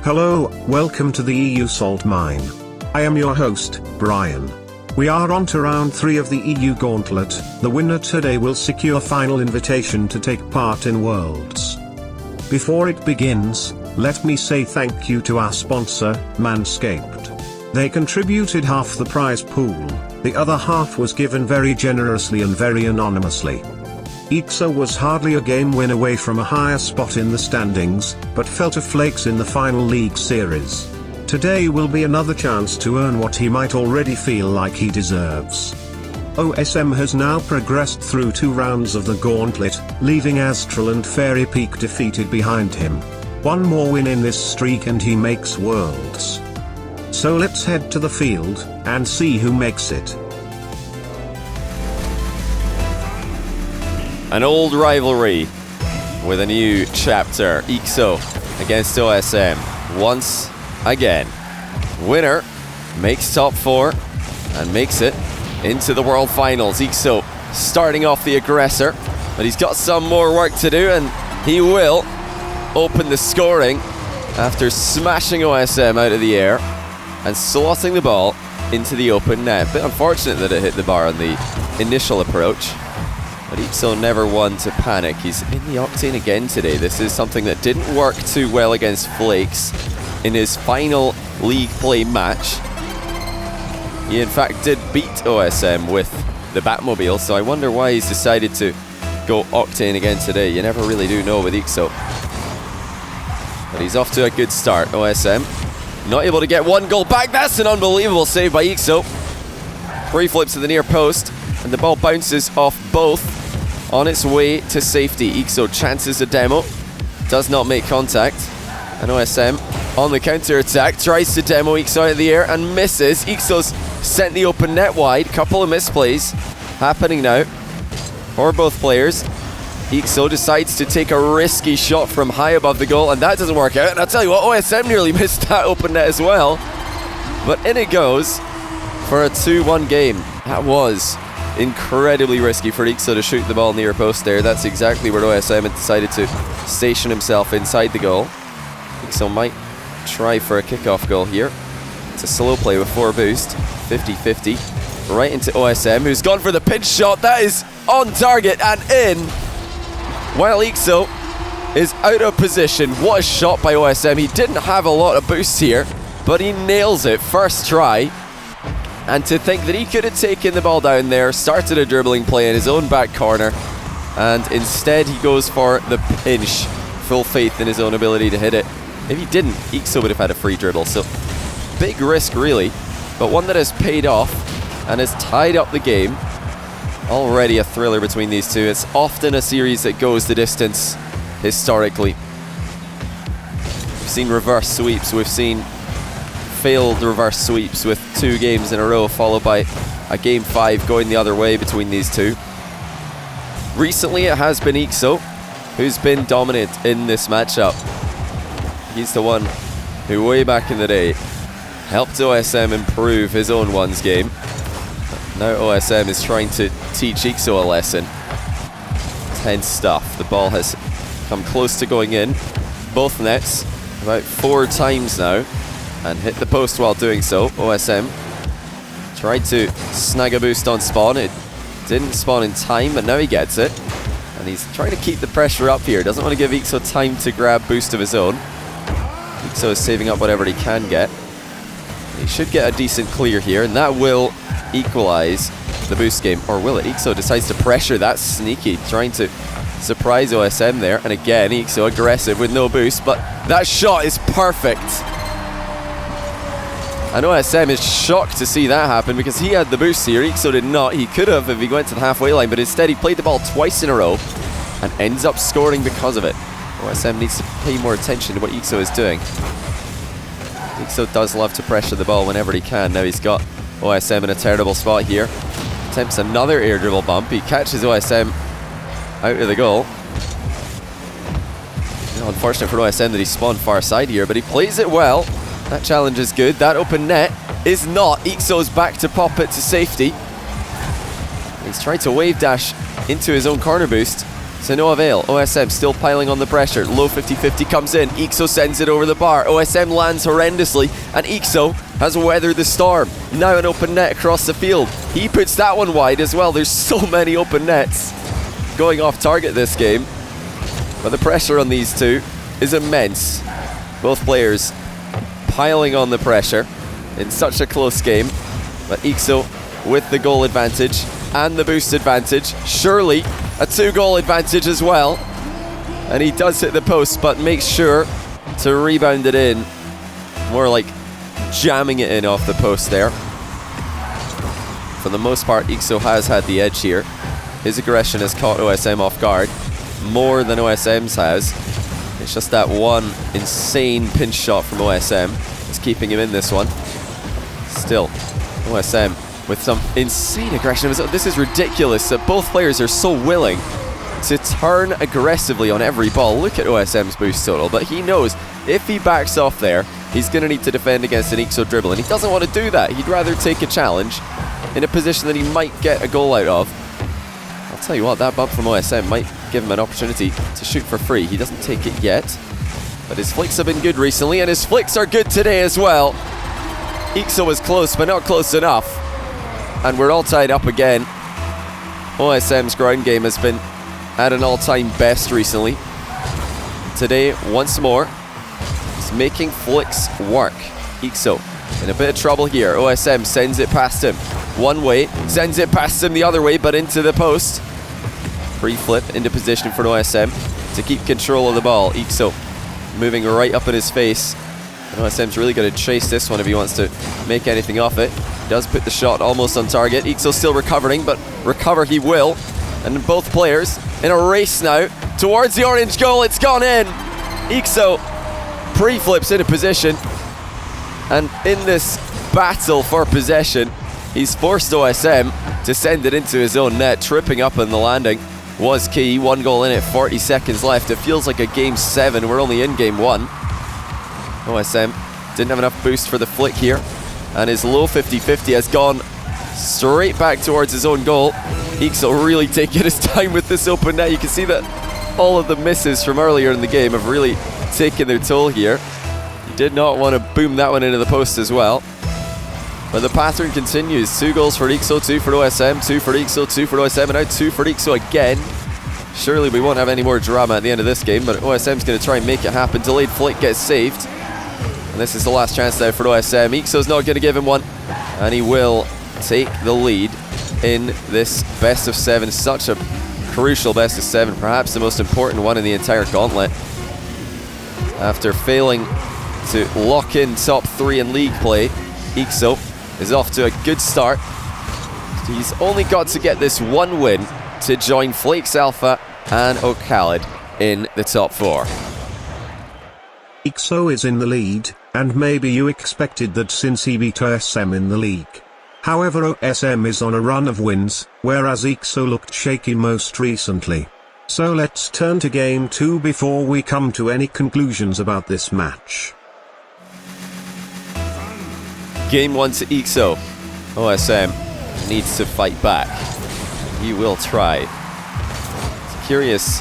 Hello, welcome to the EU Salt Mine. I am your host, Brian. We are on to round 3 of the EU Gauntlet. The winner today will secure final invitation to take part in Worlds. Before it begins, let me say thank you to our sponsor, Manscaped. They contributed half the prize pool, the other half was given very generously and very anonymously. Eekso was hardly a game win away from a higher spot in the standings, but fell to flakes in the final league series. Today will be another chance to earn what he might already feel like he deserves. OSM has now progressed through 2 rounds of the Gauntlet, leaving Astral and Fairy Peak defeated behind him. One more win in this streak and he makes Worlds. So let's head to the field, and see who makes it. An old rivalry with a new chapter. eekso against OSM once again. Winner makes top 4 and makes it into the World Finals. eekso starting off the aggressor, but he's got some more work to do, and he will open the scoring after smashing OSM out of the air and slotting the ball into the open net. Bit unfortunate that it hit the bar on the initial approach, but eekso never one to panic. He's in the octane again today. This is something that didn't work too well against Flakes in his final league play match. He in fact did beat OSM with the Batmobile, so I wonder why he's decided to go octane again today. You never really do know with eekso. But he's off to a good start. OSM not able to get one goal back. That's an unbelievable save by eekso. Free flips to the near post, and the ball bounces off both on its way to safety. eekso chances a demo, does not make contact, and OSM on the counter-attack tries to demo eekso out of the air and misses. eekso's sent the open net wide. Couple of misplays happening now for both players. eekso decides to take a risky shot from high above the goal, and that doesn't work out. And I'll tell you what, OSM nearly missed that open net as well. But in it goes for a 2-1 game. That was incredibly risky for eekso to shoot the ball near post there. That's exactly where OSM had decided to station himself inside the goal. eekso might try for a kickoff goal here. It's a slow play with 4 boost, 50-50, right into OSM, who's gone for the pinch shot. That is on target and in, while eekso is out of position. What a shot by OSM. He didn't have a lot of boost here, but he nails it first try. And to think that he could have taken the ball down there, started a dribbling play in his own back corner, and instead he goes for the pinch. Full faith in his own ability to hit it. If he didn't, eekso would have had a free dribble. So big risk really, but one that has paid off and has tied up the game. Already a thriller between these two. It's often a series that goes the distance historically. We've seen reverse sweeps, we've seen failed reverse sweeps with 2 games in a row, followed by a game 5 going the other way between these two. Recently it has been eekso who's been dominant in this matchup. He's the one who way back in the day helped OSM improve his own ones game. Now OSM is trying to teach eekso a lesson. Tense stuff. The ball has come close to going in. Both nets about 4 times now, and hit the post while doing so. OSM tried to snag a boost on spawn. It didn't spawn in time, but now he gets it. And he's trying to keep the pressure up here. Doesn't want to give eekso time to grab boost of his own. eekso is saving up whatever he can get. He should get a decent clear here, and that will equalize the boost game. Or will it? eekso decides to pressure. That's sneaky, trying to surprise OSM there. And again, eekso aggressive with no boost, but that shot is perfect. And OSM is shocked to see that happen because he had the boost here. eekso did not. He could have if he went to the halfway line, but instead he played the ball twice in a row and ends up scoring because of it. OSM needs to pay more attention to what eekso is doing. eekso does love to pressure the ball whenever he can. Now he's got OSM in a terrible spot here. Attempts another air dribble bump. He catches OSM out of the goal. Unfortunate for OSM that he spawned far side here, but he plays it well. That challenge is good. That open net is not. eekso's back to pop it to safety. He's tried to wave dash into his own corner boost, to no avail. OSM still piling on the pressure. Low 50-50 comes in. eekso sends it over the bar. OSM lands horrendously, and eekso has weathered the storm. Now an open net across the field. He puts that one wide as well. There's so many open nets going off target this game. But the pressure on these two is immense. Both players piling on the pressure in such a close game. But eekso with the goal advantage and the boost advantage. Surely a 2-goal advantage as well. And he does hit the post, but makes sure to rebound it in. More like jamming it in off the post there. For the most part, eekso has had the edge here. His aggression has caught OSM off guard more than OSM's has. It's just that one insane pinch shot from OSM that's keeping him in this one. Still, OSM with some insane aggression. This is ridiculous that both players are so willing to turn aggressively on every ball. Look at OSM's boost total, but he knows if he backs off there, he's going to need to defend against an eekso dribble, and he doesn't want to do that. He'd rather take a challenge in a position that he might get a goal out of. I'll tell you what, that bump from OSM might give him an opportunity to shoot for free. He doesn't take it yet, but his flicks have been good recently, and his flicks are good today as well. eekso was close, but not close enough. And we're all tied up again. OSM's ground game has been at an all-time best recently. Today, once more, he's making flicks work. eekso in a bit of trouble here. OSM sends it past him one way, sends it past him the other way, but into the post. Free flip into position for OSM to keep control of the ball. eekso moving right up in his face. OSM's really going to chase this one if he wants to make anything off it. Does put the shot almost on target. eekso still recovering, but recover he will. And both players in a race now towards the orange goal. It's gone in. eekso pre-flips into position. And in this battle for possession, he's forced OSM to send it into his own net. Tripping up on the landing was key. 1 goal in it, 40 seconds left. It feels like a game 7. We're only in game 1. OSM didn't have enough boost for the flick here, and his low 50-50 has gone straight back towards his own goal. eekso really taking his time with this open net. You can see that all of the misses from earlier in the game have really taken their toll here. He did not want to boom that one into the post as well. But the pattern continues. 2 goals for eekso, 2 for OSM, 2 for eekso, 2 for OSM, and now 2 for eekso again. Surely we won't have any more drama at the end of this game, but OSM's going to try and make it happen. Delayed flick gets saved. And this is the last chance now for OSM. eekso's not going to give him one, and he will take the lead in this best of 7. Such a crucial best of 7, perhaps the most important one in the entire gauntlet. After failing to lock in top 3 in league play, eekso is off to a good start. He's only got to get this 1 win to join Flakes Alpha and Ocalid in the top 4. eekso is in the lead, and maybe you expected that since he beat OSM in the league. However, OSM is on a run of wins, whereas eekso looked shaky most recently. So let's turn to game 2 before we come to any conclusions about this match. Game 1 to eekso. OSM needs to fight back. He will try. It's curious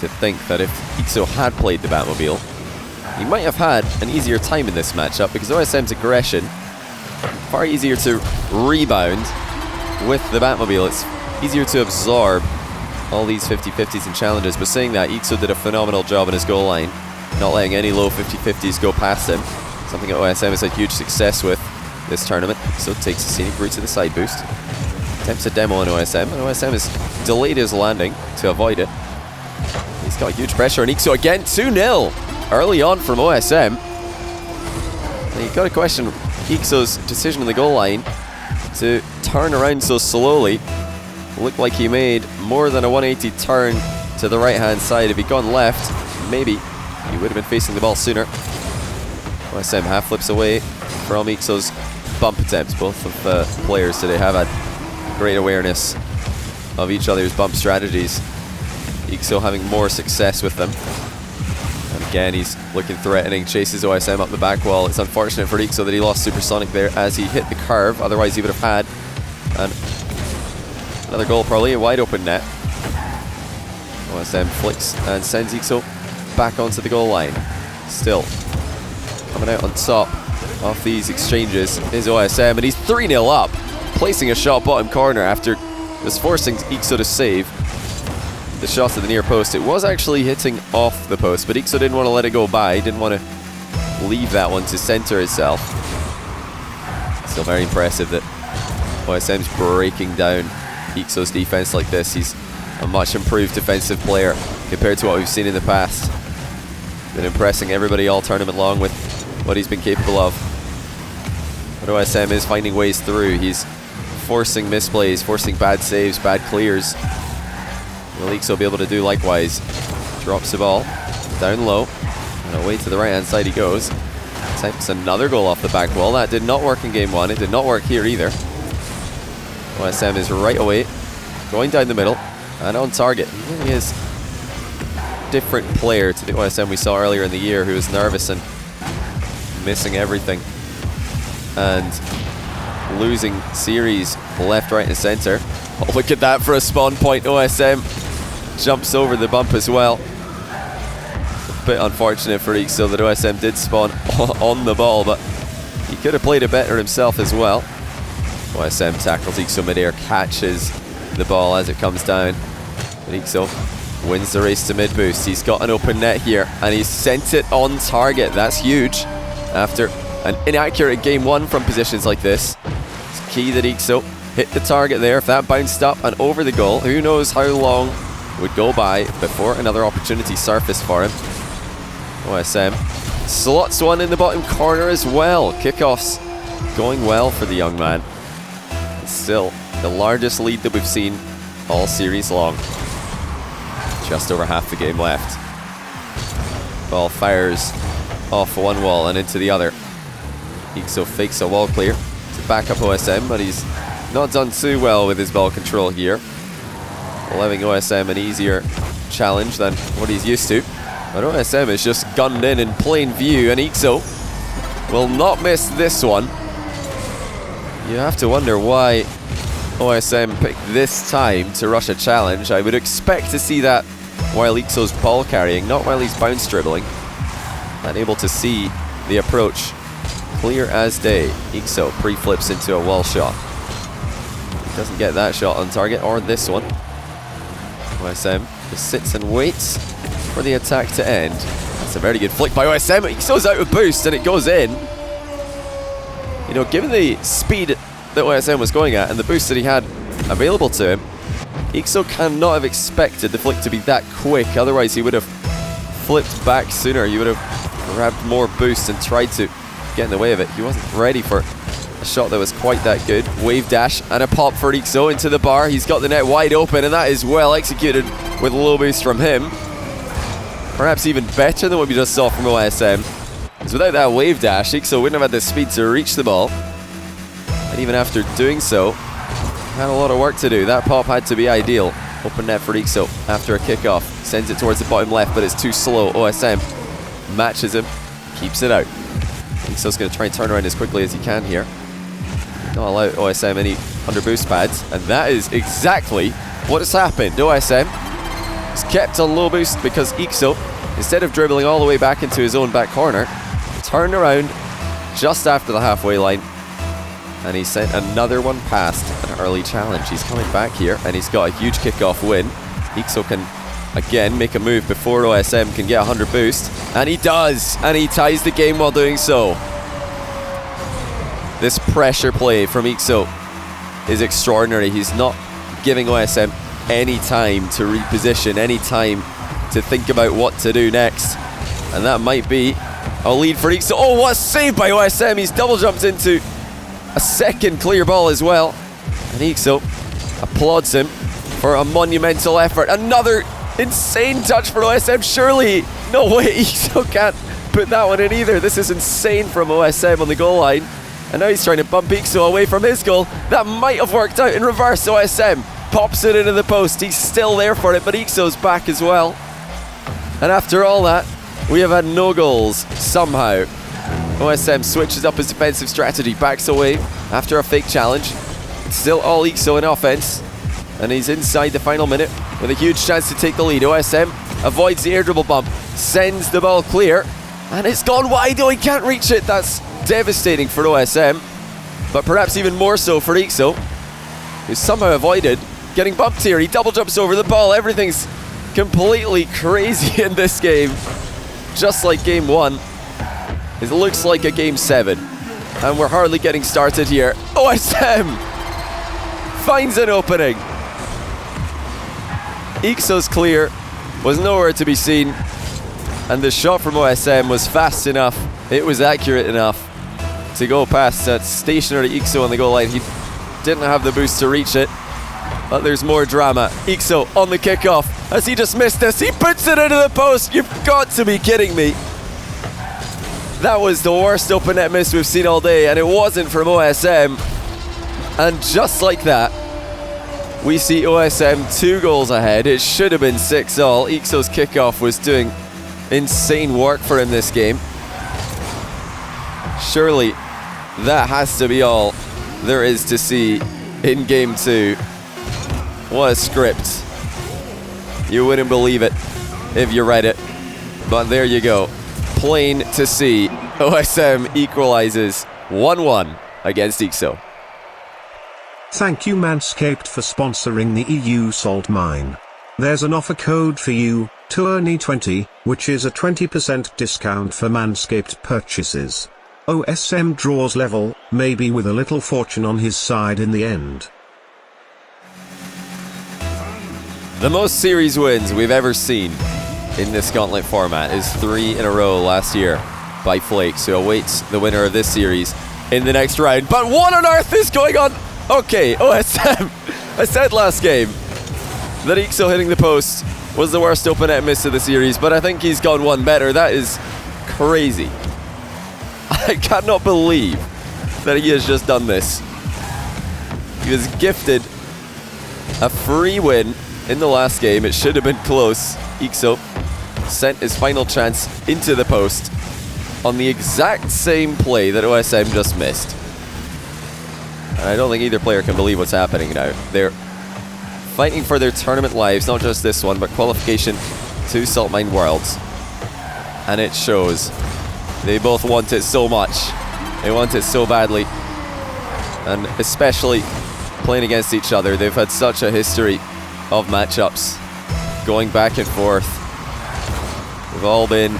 to think that if eekso had played the Batmobile, he might have had an easier time in this matchup, because OSM's aggression, far easier to rebound with the Batmobile. It's easier to absorb all these 50-50s and challenges. But saying that, eekso did a phenomenal job in his goal line, not letting any low 50-50s go past him. Something that OSM has had huge success with this tournament. So takes a scenic route to the side boost. Attempts a demo on OSM, and OSM has delayed his landing to avoid it. He's got huge pressure on eekso again. 2-0 early on from OSM. And you've got to question eekso's decision on the goal line to turn around so slowly. Looked like he made more than a 180 turn to the right hand side. If he'd gone left, maybe he would have been facing the ball sooner. OSM half flips away from eekso's bump attempts. Both of the players today have had great awareness of each other's bump strategies. eekso having more success with them. And again, he's looking threatening, chases OSM up the back wall. It's unfortunate for eekso that he lost supersonic there as he hit the curve. Otherwise he would have had another goal, probably a wide open net. OSM flicks and sends eekso back onto the goal line. Still coming out on top of these exchanges is OSM, and he's 3-0 up, placing a shot bottom corner after just forcing eekso to save the shot to the near post. It was actually hitting off the post, but eekso didn't want to let it go by, didn't want to leave that one to center itself. Still very impressive that OSM's breaking down eekso's defense like this. He's a much improved defensive player compared to what we've seen in the past. Been impressing everybody all tournament long with what he's been capable of. But OSM is finding ways through. He's forcing misplays, forcing bad saves, bad clears. Will eekso be able to do likewise? Drops the ball down low, and away to the right hand side he goes. Attempts another goal off the back wall. That did not work in game one. It did not work here either. OSM is right away, going down the middle and on target. He really is a different player to the OSM we saw earlier in the year, who was nervous and missing everything and losing series left, right and center. Oh, look at that for a spawn point. OSM jumps over the bump as well. A bit unfortunate for eekso that OSM did spawn on the ball, but he could have played it better himself as well. OSM tackles eekso midair, catches the ball as it comes down. But eekso wins the race to mid boost. He's got an open net here and he's sent it on target. That's huge. After an inaccurate game one from positions like this, it's key that eekso hit the target there. If that bounced up and over the goal, who knows how long would go by before another opportunity surfaced for him. OSM slots one in the bottom corner as well. Kickoffs going well for the young man. Still the largest lead that we've seen all series long. Just over half the game left. Ball fires off one wall and into the other. eekso fakes a wall clear to back up OSM, but he's not done too well with his ball control here, allowing OSM an easier challenge than what he's used to. But OSM is just gunned in plain view, and eekso will not miss this one. You have to wonder why OSM picked this time to rush a challenge. I would expect to see that while eekso's ball carrying, not while he's bounce dribbling. Not able to see the approach clear as day. eekso pre-flips into a wall shot. He doesn't get that shot on target, or this one. OSM just sits and waits for the attack to end. That's a very good flick by OSM. eekso's out of boost and it goes in. You know, given the speed that OSM was going at and the boost that he had available to him, eekso cannot have expected the flick to be that quick. Otherwise he would have flipped back sooner. He would have grabbed more boost and tried to get in the way of it. He wasn't ready for a shot that was quite that good. Wave dash and a pop for eekso into the bar. He's got the net wide open, and that is well executed with a low boost from him. Perhaps even better than what we just saw from OSM. Because without that wave dash, eekso wouldn't have had the speed to reach the ball. And even after doing so, had a lot of work to do. That pop had to be ideal. Open net for eekso after a kickoff. Sends it towards the bottom left, but it's too slow. OSM matches him, keeps it out. eekso's going to try and turn around as quickly as he can here. Not allow OSM any under boost pads, and that is exactly what has happened. OSM has kept on low boost because eekso, instead of dribbling all the way back into his own back corner, turned around just after the halfway line, and he sent another one past an early challenge. He's coming back here, and he's got a huge kickoff win. eekso can again make a move before OSM can get 100 boost, and he does, and he ties the game while doing so. This pressure play from eekso is extraordinary. He's not giving OSM any time to reposition, any time to think about what to do next. And that might be a lead for eekso. Oh, what a save by OSM. He's double jumped into a second clear ball as well. And eekso applauds him for a monumental effort. Another insane touch for OSM. Surely, no way, eekso can't put that one in either. This is insane from OSM on the goal line. And now he's trying to bump eekso away from his goal. That might have worked out in reverse. OSM pops it into the post. He's still there for it, but eekso's back as well. And after all that, we have had no goals somehow. OSM switches up his defensive strategy, backs away after a fake challenge. It's still all eekso in offense. And he's inside the final minute with a huge chance to take the lead. OSM avoids the air dribble bump, sends the ball clear, and it's gone wide. Oh, he can't reach it. That's devastating for OSM, but perhaps even more so for eekso, who somehow avoided getting bumped here. He double jumps over the ball. Everything's completely crazy in this game. Just like game 1, it looks like a game 7. And we're hardly getting started here. OSM finds an opening. eekso's clear was nowhere to be seen, and the shot from OSM was fast enough, it was accurate enough to go past that stationary eekso on the goal line. He didn't have the boost to reach it, but there's more drama. eekso on the kickoff. Has he just missed this? He puts it into the post. You've got to be kidding me. That was the worst open net miss we've seen all day, and it wasn't from OSM. And just like that, we see OSM 2 goals ahead. It should have been 6-all. eekso's kickoff was doing insane work for him this game. Surely that has to be all there is to see in game 2. What a script. You wouldn't believe it if you read it, but there you go. Plain to see, OSM equalizes 1-1 against eekso. Thank you Manscaped for sponsoring the EU Salt Mine. There's an offer code for you, Tourney20, which is a 20% discount for Manscaped purchases. OSM draws level, maybe with a little fortune on his side in the end. The most series wins we've ever seen in this Gauntlet format is 3 in a row last year by Flakes, who awaits the winner of this series in the next round. But what on earth is going on? Okay, OSM. I said last game that eekso hitting the post was the worst open net miss of the series, but I think he's gone one better. That is crazy. I cannot believe that he has just done this. He was gifted a free win in the last game. It should have been close. eekso sent his final chance into the post on the exact same play that OSM just missed. And I don't think either player can believe what's happening now. They're fighting for their tournament lives, not just this one, but qualification to Salt Mine Worlds. And it shows. They both want it so much. They want it so badly. And especially playing against each other. They've had such a history of matchups going back and forth. They've all been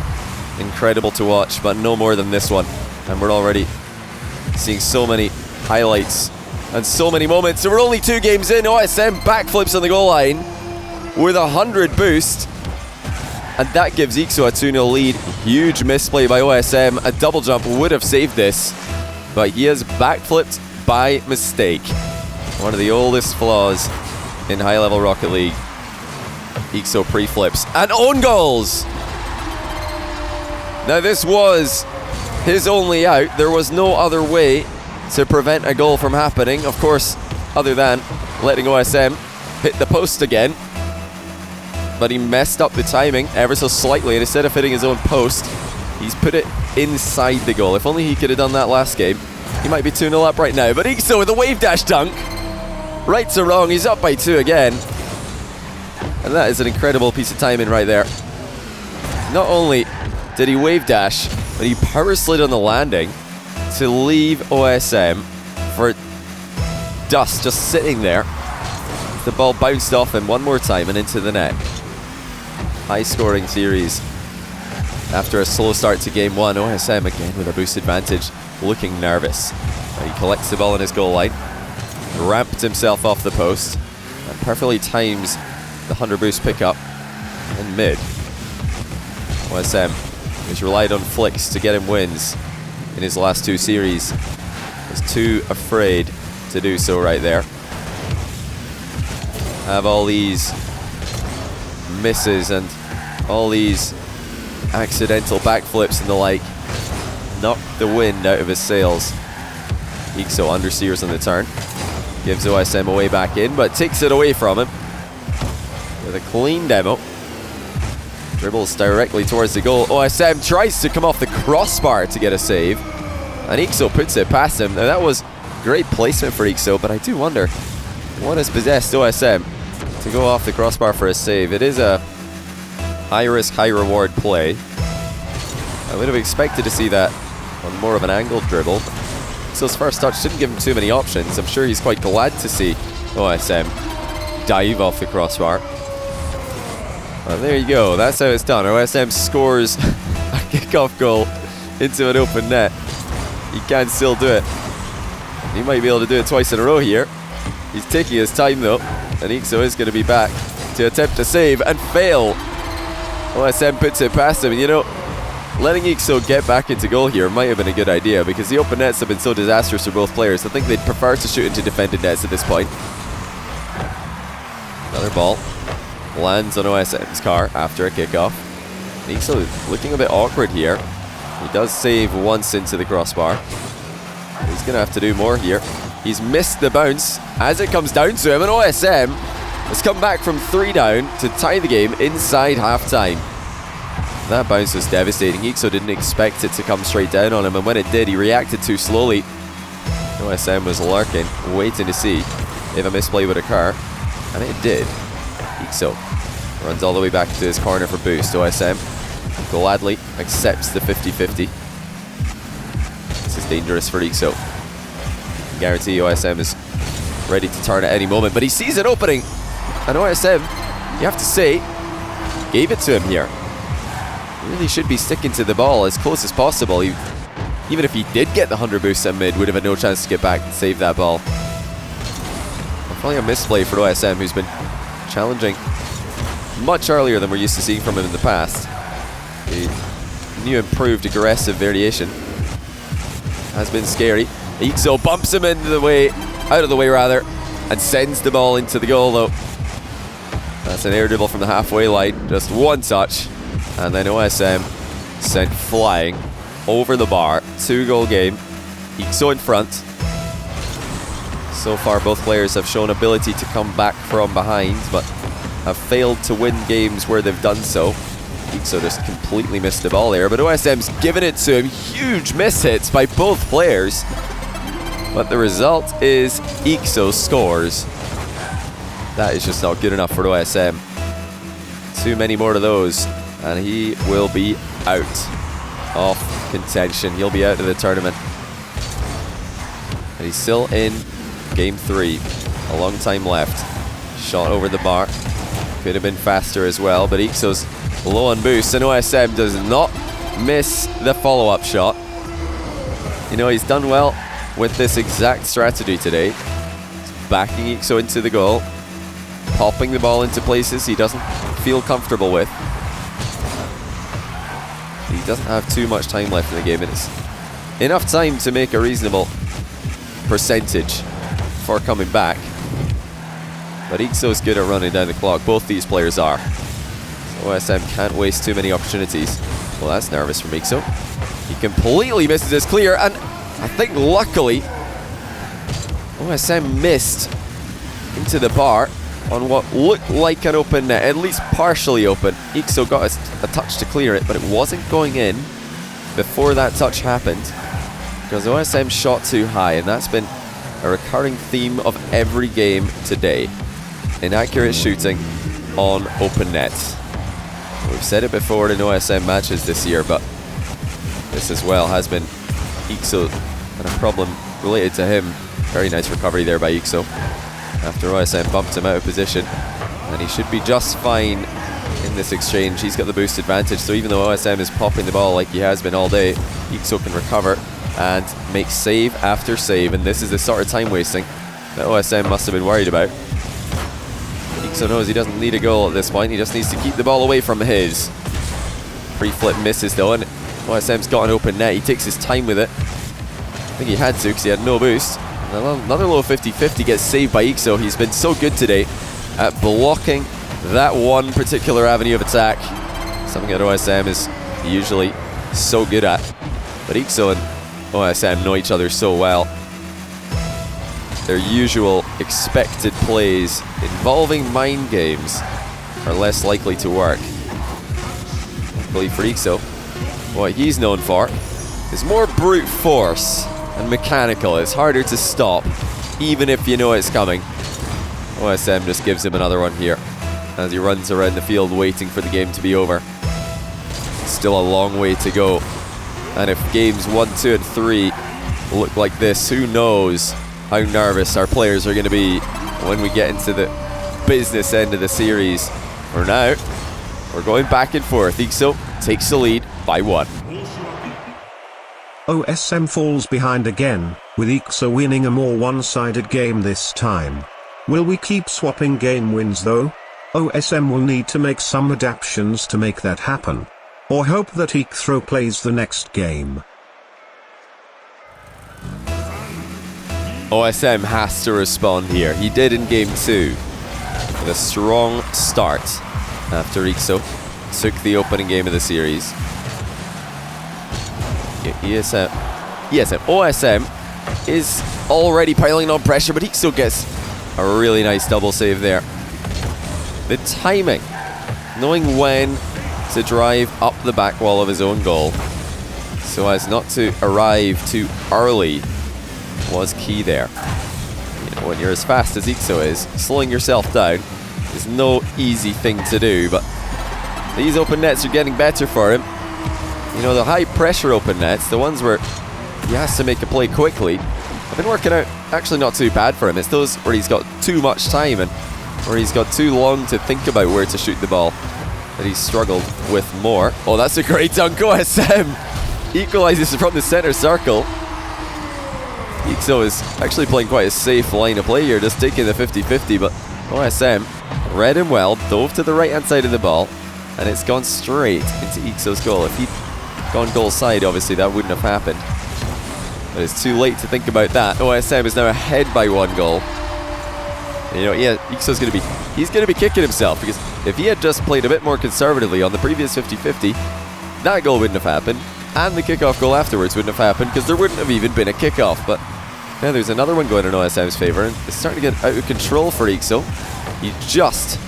incredible to watch, but no more than this one. And we're already seeing so many highlights and so many moments. So we're only 2 games in. OSM backflips on the goal line with 100 boost, and that gives eekso a 2-0 lead. Huge misplay by OSM. A double jump would have saved this, but he has backflipped by mistake. One of the oldest flaws in high-level Rocket League. eekso pre-flips and own goals. Now this was his only out. There was no other way to prevent a goal from happening, of course, other than letting OSM hit the post again. But he messed up the timing ever so slightly, and instead of hitting his own post, he's put it inside the goal. If only he could have done that last game, he might be 2-0 up right now. But eekso with a wave dash dunk. Right to wrong, he's up by 2 again. And that is an incredible piece of timing right there. Not only did he wave dash, but he power slid on the landing to leave OSM for dust just sitting there. The ball bounced off him one more time and into the net. High scoring series after a slow start to game 1. OSM again with a boost advantage, looking nervous. He collects the ball in his goal line, ramped himself off the post, and perfectly times the 100 boost pickup in mid. OSM has relied on flicks to get him wins in his last 2 series. Was too afraid to do so right there. Have all these misses and all these accidental backflips and the like knock the wind out of his sails. eekso understeers on the turn. Gives OSM a way back in, but takes it away from him with a clean demo. Dribbles directly towards the goal. OSM tries to come off the crossbar to get a save, and eekso puts it past him. Now that was great placement for eekso, but I do wonder what has possessed OSM to go off the crossbar for a save? It is a high risk, high reward play. I would have expected to see that on more of an angled dribble. So his first touch didn't give him too many options. I'm sure he's quite glad to see OSM dive off the crossbar. Well, there you go. That's how it's done. OSM scores a kickoff goal into an open net. He can still do it. He might be able to do it twice in a row here. He's taking his time though, and eekso is going to be back to attempt a save and fail. OSM puts it past him, and you know, letting eekso get back into goal here might have been a good idea, because the open nets have been so disastrous for both players. I think they'd prefer to shoot into defended nets at this point. Another ball lands on OSM's car after a kickoff. eekso looking a bit awkward here. He does save once into the crossbar. He's going to have to do more here. He's missed the bounce as it comes down to him, and OSM has come back from 3 down to tie the game inside half-time. That bounce was devastating. eekso didn't expect it to come straight down on him, and when it did, he reacted too slowly. OSM was lurking, waiting to see if a misplay would occur, and it did. eekso runs all the way back to his corner for boost. OSM gladly accepts the 50-50. This is dangerous for eekso. Guarantee OSM is ready to turn at any moment, but he sees an opening, and OSM, you have to say, gave it to him here. Really should be sticking to the ball as close as possible. Even if he did get the 100 boost at mid, would have had no chance to get back and save that ball. Probably a misplay for OSM, who's been challenging much earlier than we're used to seeing from him in the past. The new improved aggressive variation has been scary. eekso bumps him into the way, out of the way rather, and sends the ball into the goal though. That's an air dribble from the halfway line, just one touch, and then OSM sent flying over the bar. 2-goal game, eekso in front. So far both players have shown ability to come back from behind, but have failed to win games where they've done so. eekso just completely missed the ball there, but OSM's given it to him. Huge miss hits by both players, but the result is eekso scores. That is just not good enough for OSM. Too many more of those, and he will be out of contention. He'll be out of the tournament. And he's still in game 3. A long time left. Shot over the bar. Could have been faster as well, but eekso's low on boost, and OSM does not miss the follow-up shot. You know, he's done well with this exact strategy today. He's backing eekso into the goal, popping the ball into places he doesn't feel comfortable with. He doesn't have too much time left in the game, and it's enough time to make a reasonable percentage for coming back. But eekso's good at running down the clock. Both these players are. OSM can't waste too many opportunities. Well, that's nervous from eekso. He completely misses his clear, and I think luckily OSM missed into the bar on what looked like an open net, at least partially open. eekso got a touch to clear it, but it wasn't going in before that touch happened, because OSM shot too high, and that's been a recurring theme of every game today. Inaccurate shooting on open nets. We've said it before in OSM matches this year, but this as well has been eekso and a problem related to him. Very nice recovery there by eekso after OSM bumped him out of position, and he should be just fine in this exchange. He's got the boost advantage, so even though OSM is popping the ball like he has been all day, eekso can recover and make save after save, and this is the sort of time wasting that OSM must have been worried about. eekso knows he doesn't need a goal at this point, he just needs to keep the ball away from his. Free flip misses though, and OSM's got an open net. He takes his time with it. I think he had to because he had no boost. Another low 50-50 gets saved by eekso. He's been so good today at blocking that one particular avenue of attack, something that OSM is usually so good at. But eekso and OSM know each other so well. Their usual expected plays involving mind games are less likely to work. Luckily for eekso, what he's known for is more brute force and mechanical. It's harder to stop, even if you know it's coming. OSM just gives him another one here as he runs around the field waiting for the game to be over. Still a long way to go. And if games 1, 2, and 3 look like this, who knows how nervous our players are going to be when we get into the business end of the series. For now, we're going back and forth. eekso takes the lead by 1. OSM falls behind again, with eekso winning a more one-sided game this time. Will we keep swapping game wins though? OSM will need to make some adaptations to make that happen. Or hope that eekso plays the next game. OSM has to respond here. He did in game 2 with a strong start after eekso took the opening game of the series. OSM is already piling on pressure, but eekso gets a really nice double save there. The timing, knowing when to drive up the back wall of his own goal so as not to arrive too early, was key there. You know, when you're as fast as eekso is, slowing yourself down is no easy thing to do, but these open nets are getting better for him. You know, the high pressure open nets, the ones where he has to make a play quickly, have been working out actually not too bad for him. It's those where he's got too much time and where he's got too long to think about where to shoot the ball that he's struggled with more. Oh, that's a great dunk. OSM equalizes from the center circle. eekso is actually playing quite a safe line of play here, just taking the 50-50, but OSM read him well, dove to the right hand side of the ball, and it's gone straight into eekso's goal. If he'd gone goal side, obviously that wouldn't have happened, but it's too late to think about that. OSM is now ahead by 1 goal. You know, yeah, eekso's he's gonna be kicking himself, because if he had just played a bit more conservatively on the previous 50-50, that goal wouldn't have happened, and the kickoff goal afterwards wouldn't have happened, because there wouldn't have even been a kickoff. But now there's another one going in OSM's favour, and it's starting to get out of control for eekso. He just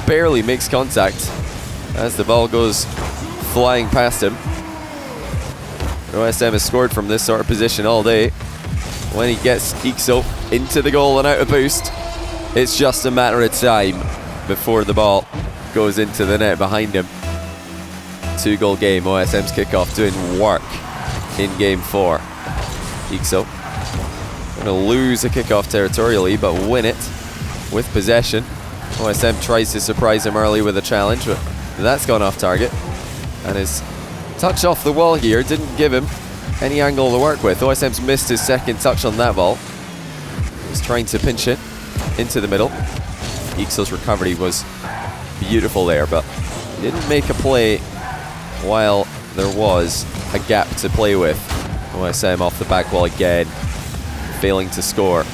barely makes contact as the ball goes flying past him. OSM has scored from this sort of position all day. When he gets eekso into the goal and out of boost, it's just a matter of time before the ball goes into the net behind him. 2-goal game. OSM's kickoff doing work in game 4. eekso going to lose a kickoff territorially, but win it with possession. OSM tries to surprise him early with a challenge, but that's gone off target. And his touch off the wall here didn't give him any angle to work with. OSM's missed his second touch on that ball. He's trying to pinch it into the middle. eekso's recovery was beautiful there, but he didn't make a play while there was a gap to play with. OSM off the back wall again, failing to score.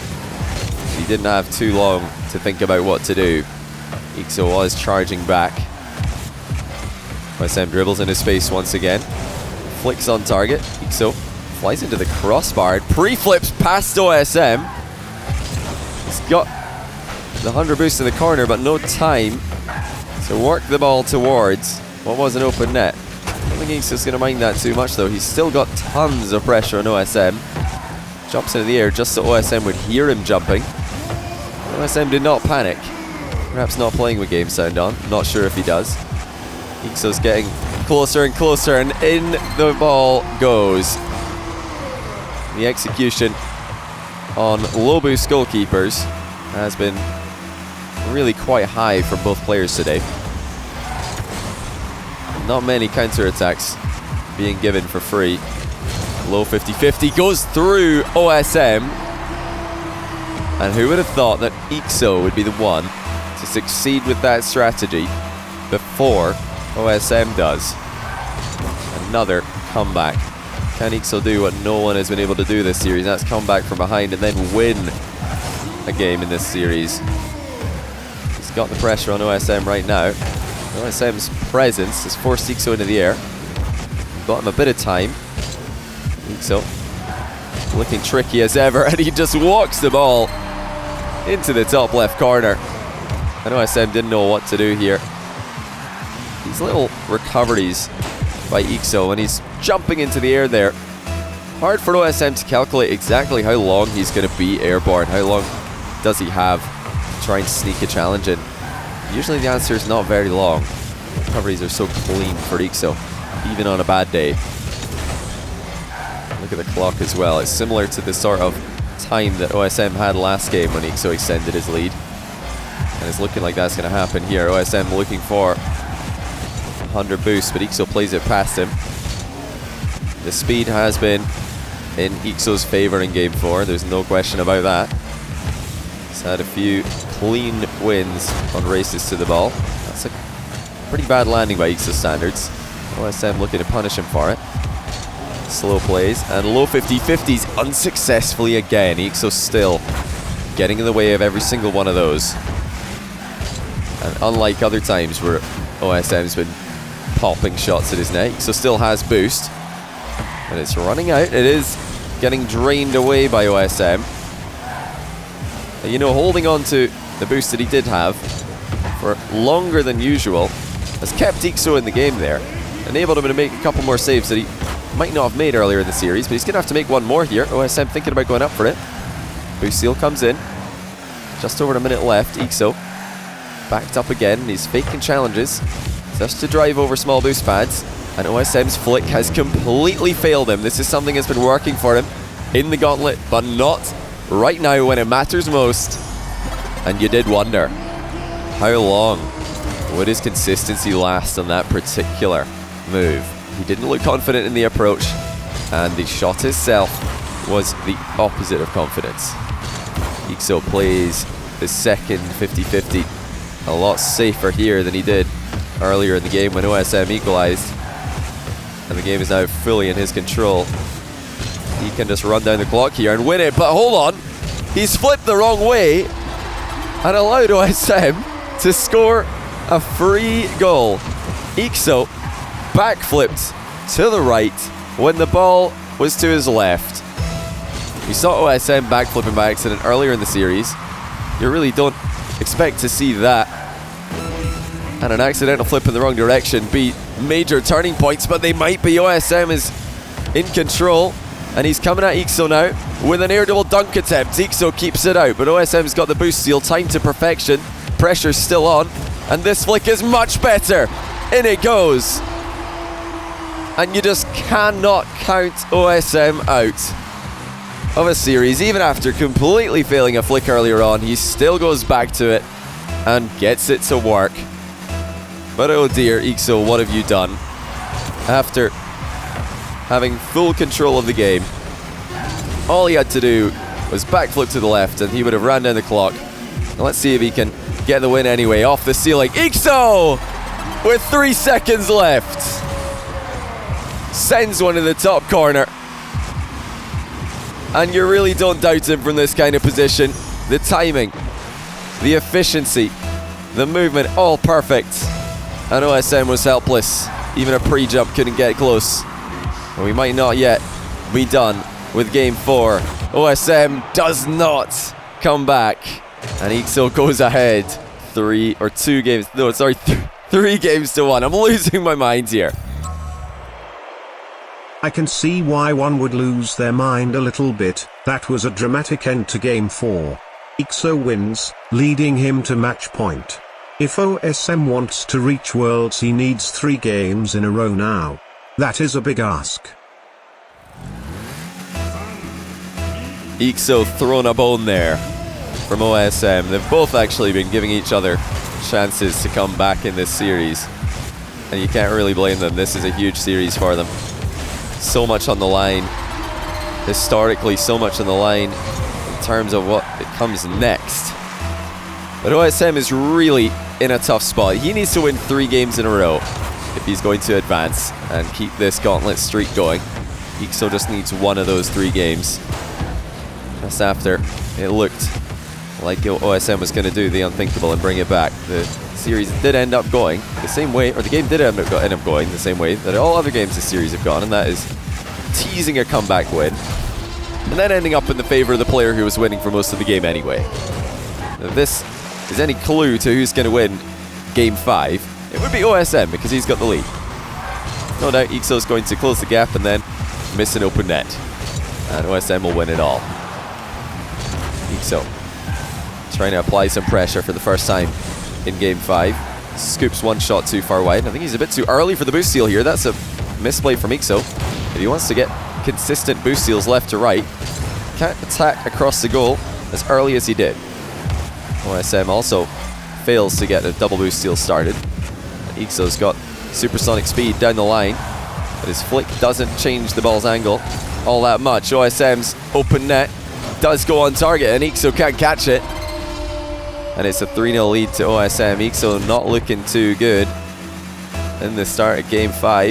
He didn't have too long to think about what to do. eekso was charging back. OSM dribbles in his face once again, flicks on target. eekso flies into the crossbar, pre-flips past OSM. He's got the 100 boost in the corner, but no time to work the ball towards what was an open net. I don't think eekso's going to mind that too much though. He's still got tons of pressure on OSM. Jumps into the air just so OSM would hear him jumping. OSM did not panic. Perhaps not playing with game sound on. Not sure if he does. eekso's getting closer and closer, and in the ball goes. The execution on low boost goalkeepers has been really quite high from both players today. Not many counter-attacks being given for free. Low 50-50 goes through OSM. And who would have thought that eekso would be the one to succeed with that strategy before OSM does. Another comeback. Can eekso do what no one has been able to do this series? That's come back from behind and then win a game in this series. He's got the pressure on OSM right now. OSM's presence has forced eekso into the air. Got him a bit of time. eekso looking tricky as ever, and he just walks the ball into the top left corner. And OSM didn't know what to do here. These little recoveries by eekso when he's jumping into the air there. Hard for OSM to calculate exactly how long he's going to be airborne. How long does he have trying to sneak a challenge in. Usually the answer is not very long. Recoveries are so clean for eekso, even on a bad day. Look at the clock as well. It's similar to the sort of time that OSM had last game when eekso extended his lead. And it's looking like that's going to happen here. OSM looking for 100 boost, but eekso plays it past him. The speed has been in eekso's favor in game 4. There's no question about that. He's had a few clean wins on races to the ball. That's a pretty bad landing by eekso standards. OSM looking to punish him for it. Slow plays and low 50-50s unsuccessfully again. eekso still getting in the way of every single one of those. And unlike other times where OSM's been popping shots at his neck, eekso still has boost. And it's running out. It is getting drained away by OSM. And, you know, holding on to the boost that he did have for longer than usual has kept eekso in the game there. Enabled him to make a couple more saves that he might not have made earlier in the series, but he's going to have to make one more here. OSM thinking about going up for it. Boost seal comes in. Just over a minute left. eekso backed up again. He's faking challenges just to drive over small boost pads. And OSM's flick has completely failed him. This is something that's been working for him in the Gauntlet, but not right now when it matters most. And you did wonder, how long would his consistency last on that particular move? He didn't look confident in the approach, and the shot itself was the opposite of confidence. eekso plays the second 50-50 a lot safer here than he did earlier in the game when OSM equalized. And the game is now fully in his control. He can just run down the clock here and win it, but hold on. He's flipped the wrong way and allowed OSM to score a free goal. eekso backflipped to the right when the ball was to his left. We saw OSM backflipping by accident earlier in the series. You really don't expect to see that. And an accidental flip in the wrong direction be major turning points, but they might be. OSM is in control, and he's coming at eekso now with an air double dunk attempt. eekso keeps it out, but OSM's got the boost seal, timed to perfection. Pressure's still on, and this flick is much better. In it goes. And you just cannot count OSM out of a series. Even after completely failing a flick earlier on, he still goes back to it and gets it to work. But oh dear, eekso, what have you done? After having full control of the game, all he had to do was backflip to the left and he would have ran down the clock. And let's see if he can get the win anyway. Off the ceiling, eekso! With 3 seconds left. Sends one in the top corner. And you really don't doubt him from this kind of position. The timing, the efficiency, the movement, all perfect. And OSM was helpless. Even a pre-jump couldn't get close. And we might not yet be done with game 4. OSM does not come back. And eekso goes ahead 3 games to 1. I'm losing my mind here. I can see why one would lose their mind a little bit. That was a dramatic end to game 4. eekso wins, leading him to match point. If OSM wants to reach Worlds, he needs 3 games in a row now. That is a big ask. eekso thrown a bone there from OSM. They've both actually been giving each other chances to come back in this series. And you can't really blame them. This is a huge series for them. So much on the line. Historically, so much on the line in terms of what comes next. But OSM is really in a tough spot. He needs to win 3 games in a row if he's going to advance and keep this Gauntlet streak going. eekso just needs 1 of those 3 games. Just after it looked like OSM was going to do the unthinkable and bring it back. The series did end up going the same way, or the game did end up going the same way that all other games this series have gone, and that is teasing a comeback win, and then ending up in the favor of the player who was winning for most of the game anyway. If this is any clue to who's going to win game 5, it would be OSM, because he's got the lead. No doubt eekso's going to close the gap and then miss an open net, and OSM will win it all. eekso trying to apply some pressure for the first time in Game 5. Scoops one shot too far wide. I think he's a bit too early for the boost steal here. That's a misplay from eekso. If he wants to get consistent boost steals left to right, can't attack across the goal as early as he did. OSM also fails to get a double boost steal started. eekso's got supersonic speed down the line, but his flick doesn't change the ball's angle all that much. OSM's open net does go on target, and eekso can't catch it. And it's a 3-0 lead to OSM. eekso not looking too good in the start of Game 5.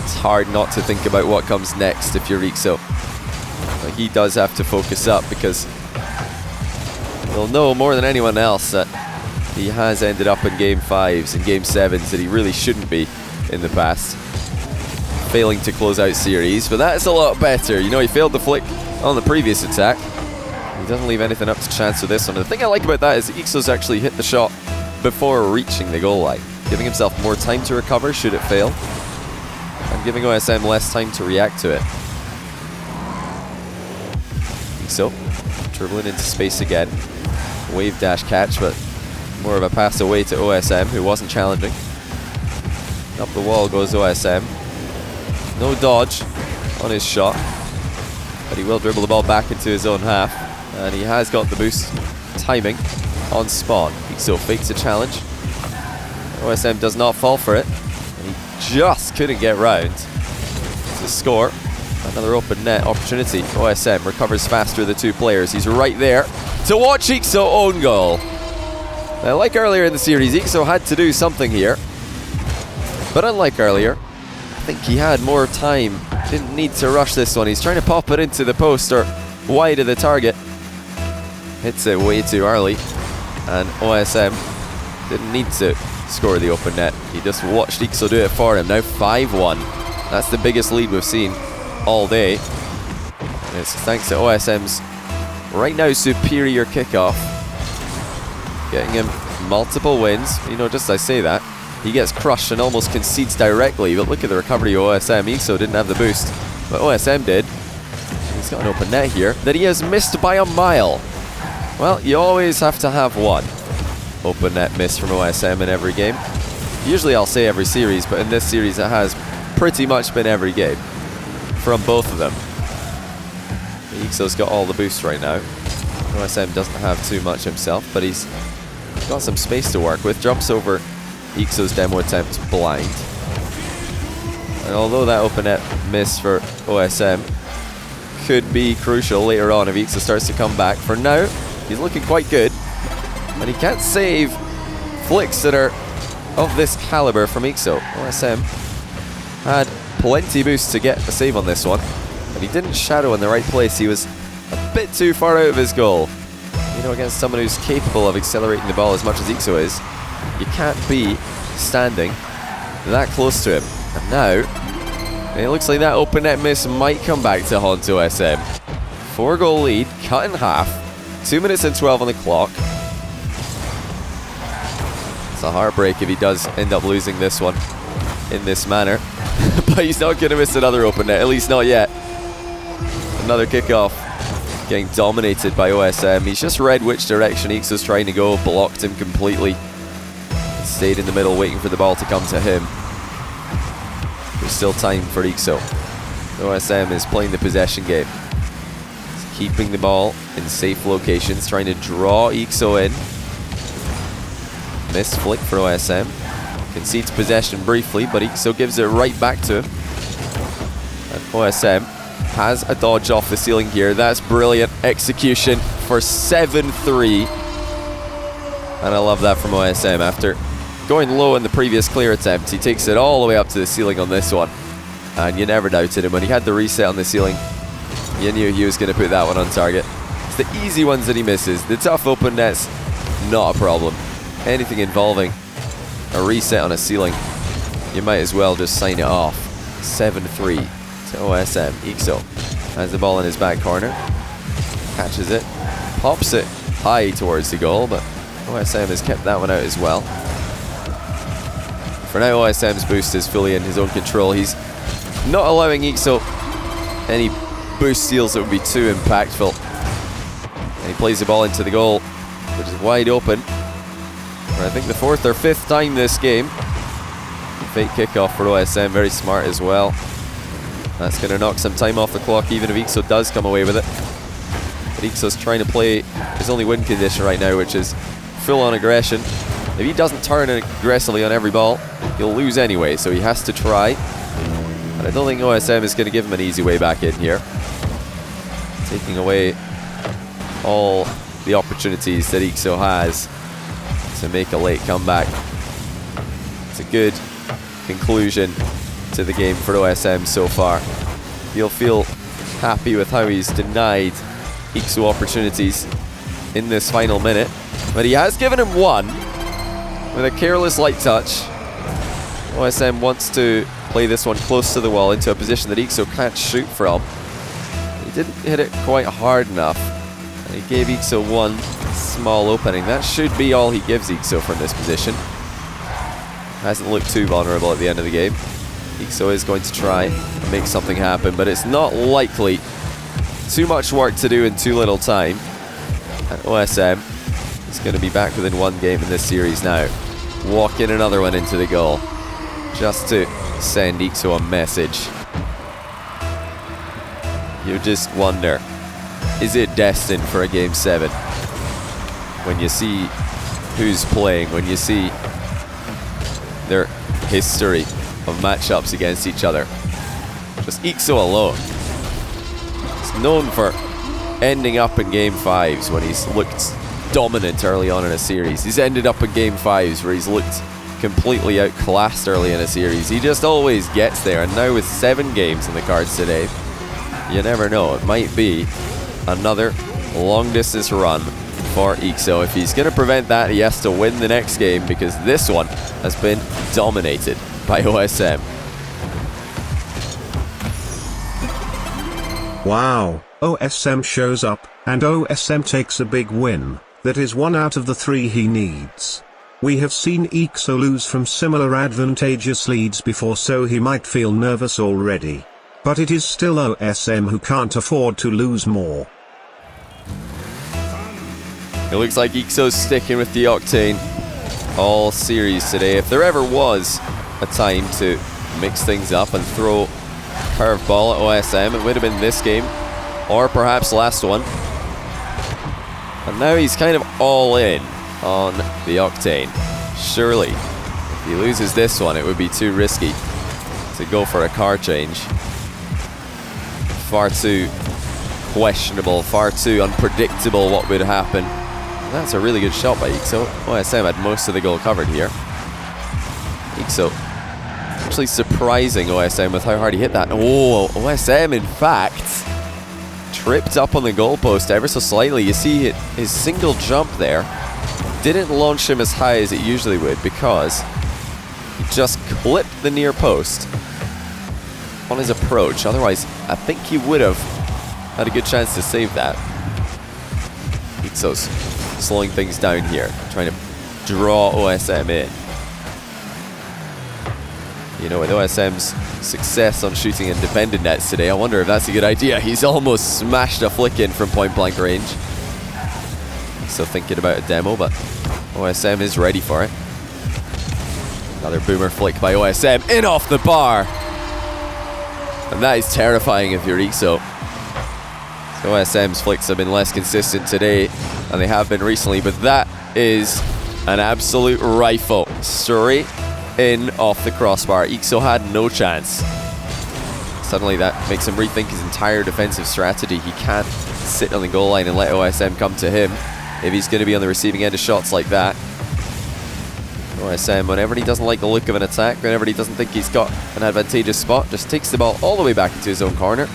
It's hard not to think about what comes next if you're eekso. But he does have to focus up, because he'll know more than anyone else that he has ended up in Game 5s and Game 7s that he really shouldn't be in the past, failing to close out series. But that is a lot better. You know, he failed the flick on the previous attack. He doesn't leave anything up to chance with this one. And the thing I like about that is eekso's actually hit the shot before reaching the goal line, giving himself more time to recover should it fail, and giving OSM less time to react to it. eekso dribbling into space again. Wave dash catch, but more of a pass away to OSM, who wasn't challenging. Up the wall goes OSM. No dodge on his shot, but he will dribble the ball back into his own half, and he has got the boost timing on spawn. eekso fakes a challenge. OSM does not fall for it, and he just couldn't get round to score. Another open net opportunity. OSM recovers faster the two players. He's right there to watch eekso own goal. Now, like earlier in the series, eekso had to do something here, but unlike earlier, I think he had more time. Didn't need to rush this one. He's trying to pop it into the post or wide of the target. Hits it way too early, and OSM didn't need to score the open net. He just watched eekso do it for him. Now 5-1. That's the biggest lead we've seen all day. And it's thanks to OSM's right now superior kickoff, getting him multiple wins. You know, just as I say that, he gets crushed and almost concedes directly, but look at the recovery of OSM. eekso didn't have the boost, but OSM did. He's got an open net here that he has missed by a mile. Well, you always have to have one open net miss from OSM in every game. Usually I'll say every series, but in this series it has pretty much been every game from both of them. eekso's got all the boost right now. OSM doesn't have too much himself, but he's got some space to work with. Jumps over eekso's demo attempt blind. And although that open net miss for OSM could be crucial later on if eekso starts to come back, for now he's looking quite good, and he can't save flicks that are of this caliber from eekso. OSM had plenty boost to get a save on this one, but he didn't shadow in the right place. He was a bit too far out of his goal. You know, against someone who's capable of accelerating the ball as much as eekso is, you can't be standing that close to him. And now, it looks like that open net miss might come back to haunt OSM. 4-goal lead, cut in half. 2 minutes and 12 on the clock. It's a heartbreak if he does end up losing this one in this manner. But he's not going to miss another open net, at least not yet. Another kickoff getting dominated by OSM. He's just read which direction eekso's trying to go, blocked him completely. Stayed in the middle waiting for the ball to come to him. There's still time for eekso. OSM is playing the possession game. He's keeping the ball in safe locations, trying to draw eekso in. Missed flick for OSM. Concedes possession briefly, but eekso gives it right back to him. And OSM has a dodge off the ceiling here. That's brilliant execution for 7-3. And I love that from OSM. After going low in the previous clear attempt, he takes it all the way up to the ceiling on this one. And you never doubted him. When he had the reset on the ceiling, you knew he was going to put that one on target. It's the easy ones that he misses. The tough open nets, not a problem. Anything involving a reset on a ceiling, you might as well just sign it off. 7-3 to OSM. eekso has the ball in his back corner. Catches it. Pops it high towards the goal, but OSM has kept that one out as well. For now, OSM's boost is fully in his own control. He's not allowing eekso any boost steals that would be too impactful. And He plays the ball into the goal, which is wide open. For I think the 4th or 5th time this game. Fake kickoff for OSM, very smart as well. That's going to knock some time off the clock, even if eekso does come away with it. But eekso's trying to play his only win condition right now, which is full-on aggression. If he doesn't turn aggressively on every ball, he'll lose anyway, so he has to try. And I don't think OSM is going to give him an easy way back in here. Taking away all the opportunities that eekso has to make a late comeback. It's a good conclusion to the game for OSM so far. He'll feel happy with how he's denied eekso opportunities in this final minute, but he has given him one with a careless light touch. OSM wants to play this one close to the wall into a position that eekso can't shoot from. He didn't hit it quite hard enough, and he gave eekso one small opening. That should be all he gives eekso from this position. Hasn't looked too vulnerable at the end of the game. eekso is going to try and make something happen, but it's not likely. Too much work to do in too little time. And OSM is going to be back within one game in this series now. Walking another one into the goal, just to send eekso a message. You just wonder, is it destined for a Game 7? When you see who's playing, when you see their history of matchups against each other. Just eekso alone. He's known for ending up in Game 5s when he's looked dominant early on in a series. He's ended up in Game 5s where he's looked completely outclassed early in a series. He just always gets there, and now with 7 games in the cards today, you never know. It might be another long distance run for eekso. If he's going to prevent that, he has to win the next game, because this one has been dominated by OSM. Wow, OSM shows up, and OSM takes a big win. That is 1 out of the 3 he needs. We have seen eekso lose from similar advantageous leads before, so he might feel nervous already. But it is still OSM who can't afford to lose more. It looks like eekso's sticking with the Octane all series today. If there ever was a time to mix things up and throw curveball at OSM, it would have been this game, or perhaps last one. And now he's kind of all in on the Octane. Surely, if he loses this one, it would be too risky to go for a car change. Far too questionable, far too unpredictable what would happen. That's a really good shot by eekso. OSM had most of the goal covered here. eekso actually surprising OSM with how hard he hit that. Oh, OSM in fact tripped up on the goalpost ever so slightly. You see his single jump there didn't launch him as high as it usually would, because he just clipped the near post on his approach. Otherwise, I think he would have had a good chance to save that. eekso's slowing things down here, trying to draw OSM in. You know, with OSM's success on shooting independent nets today, I wonder if that's a good idea. He's almost smashed a flick in from point blank range. Still thinking about a demo, but OSM is ready for it. Another boomer flick by OSM, in off the bar. And that is terrifying if you're eekso. So OSM's flicks have been less consistent today than they have been recently, but that is an absolute rifle. Straight in off the crossbar. eekso had no chance. Suddenly that makes him rethink his entire defensive strategy. He can't sit on the goal line and let OSM come to him if he's going to be on the receiving end of shots like that. OSM, whenever he doesn't like the look of an attack, whenever he doesn't think he's got an advantageous spot, just takes the ball all the way back into his own corner,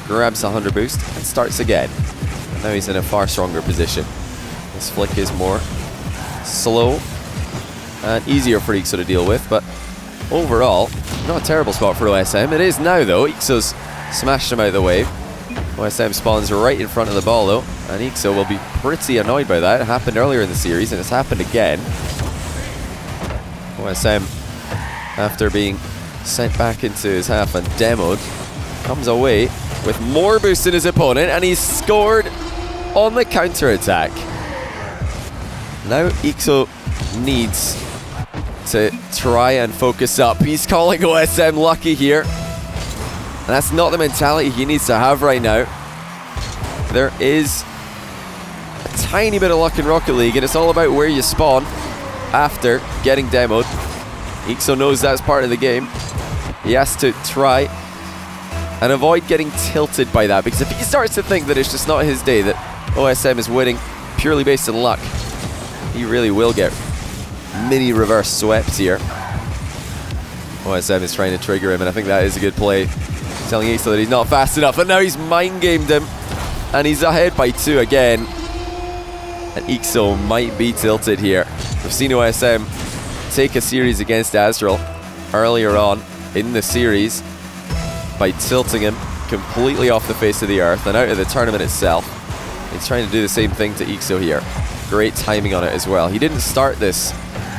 grabs a 100 boost, and starts again. And now he's in a far stronger position. This flick is more slow and easier for eekso to deal with, but overall, not a terrible spot for OSM. It is now, though. eekso's smashed him out of the way. OSM spawns right in front of the ball, though, and eekso will be pretty annoyed by that. It happened earlier in the series, and it's happened again. OSM, after being sent back into his half and demoed, comes away with more boost than his opponent, and he's scored on the counter-attack. Now eekso needs to try and focus up. He's calling OSM lucky here. And that's not the mentality he needs to have right now. There is a tiny bit of luck in Rocket League, and it's all about where you spawn after getting demoed. eekso knows that's part of the game. He has to try and avoid getting tilted by that, because if he starts to think that it's just not his day, that OSM is winning purely based on luck, he really will get mini reverse swept here. OSM is trying to trigger him, and I think that is a good play. Telling eekso that he's not fast enough, and now he's mind-gamed him, and he's ahead by 2 again. And eekso might be tilted here. We've seen OSM take a series against Azrael earlier on in the series by tilting him completely off the face of the earth and out of the tournament itself. He's trying to do the same thing to eekso here. Great timing on it as well. He didn't start this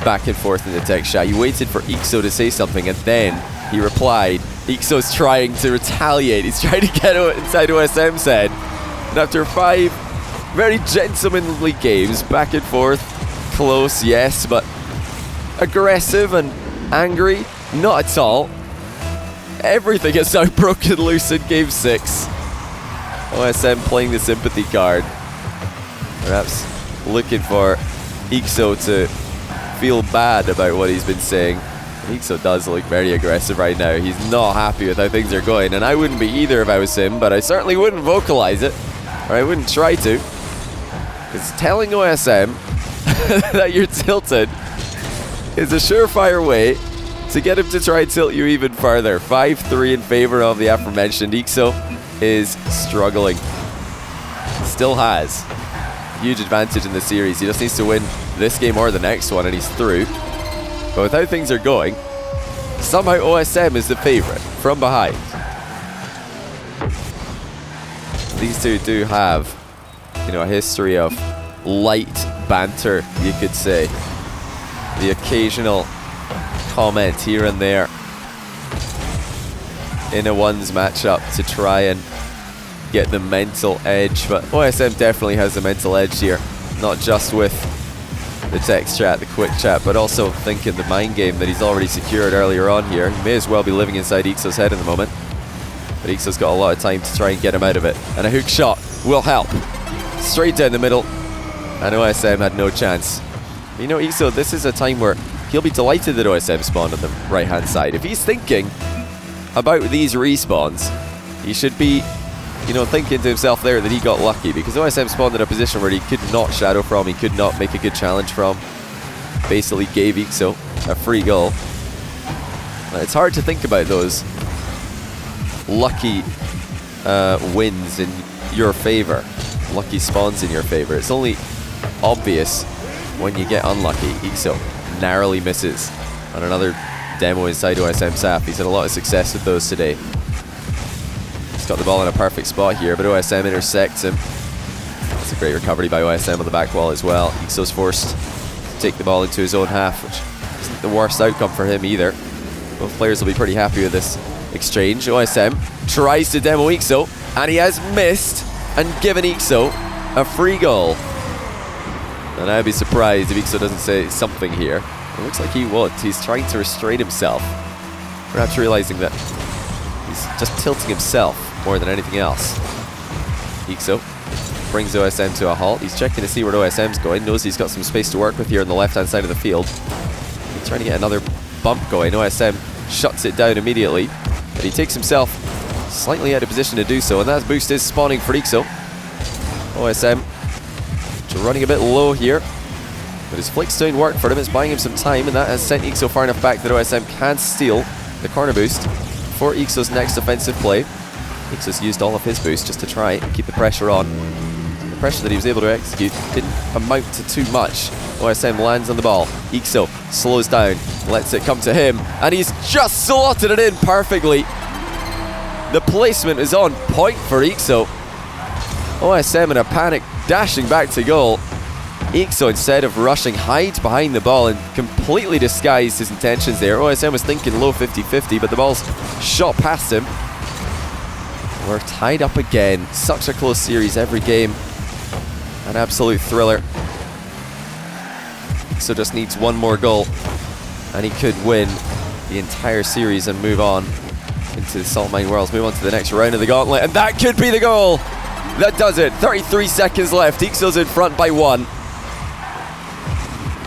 back and forth in the text chat. He waited for eekso to say something, and then he replied. eekso's trying to retaliate. He's trying to get inside OSM's head. And after 5 very gentlemanly games, back and forth, close, yes, but aggressive and angry, not at all. Everything is now broken loose in Game 6. OSM playing the sympathy card. Perhaps looking for eekso to feel bad about what he's been saying. eekso does look very aggressive right now. He's not happy with how things are going, and I wouldn't be either if I was him, but I certainly wouldn't vocalize it, or I wouldn't try to. Because telling OSM that you're tilted is a surefire way to get him to try and tilt you even further. 5-3 in favor of the aforementioned. eekso is struggling. Still has huge advantage in the series. He just needs to win this game or the next one, and he's through. But with how things are going, somehow OSM is the favorite from behind. These two do have, you know, a history of light banter, you could say. The occasional comment here and there in a ones matchup to try and get the mental edge, but OSM definitely has the mental edge here, not just with the text chat, the quick chat, but also thinking the mind game that he's already secured earlier on here. He may as well be living inside eekso's head in the moment, but eekso's got a lot of time to try and get him out of it, and a hook shot will help. Straight down the middle, and OSM had no chance. You know, eekso, this is a time where he'll be delighted that OSM spawned on the right-hand side. If he's thinking about these respawns, he should be, you know, thinking to himself there that he got lucky, because OSM spawned in a position where he could not shadow from, he could not make a good challenge from. Basically gave eekso a free goal. It's hard to think about those lucky wins in your favor, lucky spawns in your favor. It's only obvious when you get unlucky. eekso narrowly misses on another demo inside OSM SAF. He's had a lot of success with those today. He's got the ball in a perfect spot here, but OSM intercepts him. That's a great recovery by OSM on the back wall as well. eekso's forced to take the ball into his own half, which isn't the worst outcome for him either. Both players will be pretty happy with this exchange. OSM tries to demo eekso, and he has missed and given eekso a free goal. And I'd be surprised if eekso doesn't say something here. It looks like he won't. He's trying to restrain himself, perhaps realizing that he's just tilting himself more than anything else. eekso brings OSM to a halt. He's checking to see where OSM's going. Knows he's got some space to work with here on the left-hand side of the field. He's trying to get another bump going. OSM shuts it down immediately, but he takes himself slightly out of position to do so, and that boost is spawning for eekso. OSM running a bit low here, but his flick's doing work for him. It's buying him some time, and that has sent eekso far enough back that OSM can steal the corner boost for eekso's next offensive play. eekso's used all of his boost just to try and keep the pressure on. The pressure that he was able to execute didn't amount to too much. OSM lands on the ball. eekso slows down, lets it come to him, and he's just slotted it in perfectly. The placement is on point for eekso. OSM in a panic, dashing back to goal. eekso, instead of rushing, hides behind the ball and completely disguised his intentions there. OSM was thinking low 50-50, but the ball's shot past him. We're tied up again. Such a close series every game. An absolute thriller. So just needs one more goal, and he could win the entire series and move on into the Salt Mine Worlds. Move on to the next round of the Gauntlet, and that could be the goal. That does it. 33 seconds left. eekso's in front by 1.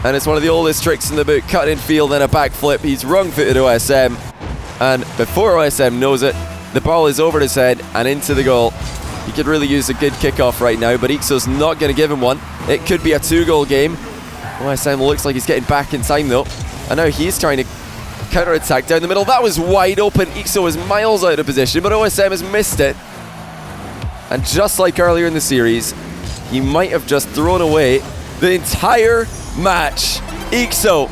And it's one of the oldest tricks in the book. Cut in field and a backflip. He's wrong-footed OSM, and before OSM knows it, the ball is over his head and into the goal. He could really use a good kickoff right now, but eekso's not going to give him one. It could be a 2-goal game. OSM looks like he's getting back in time though, and now he's trying to counter-attack down the middle. That was wide open. eekso is miles out of position, but OSM has missed it. And just like earlier in the series, he might have just thrown away the entire match. eekso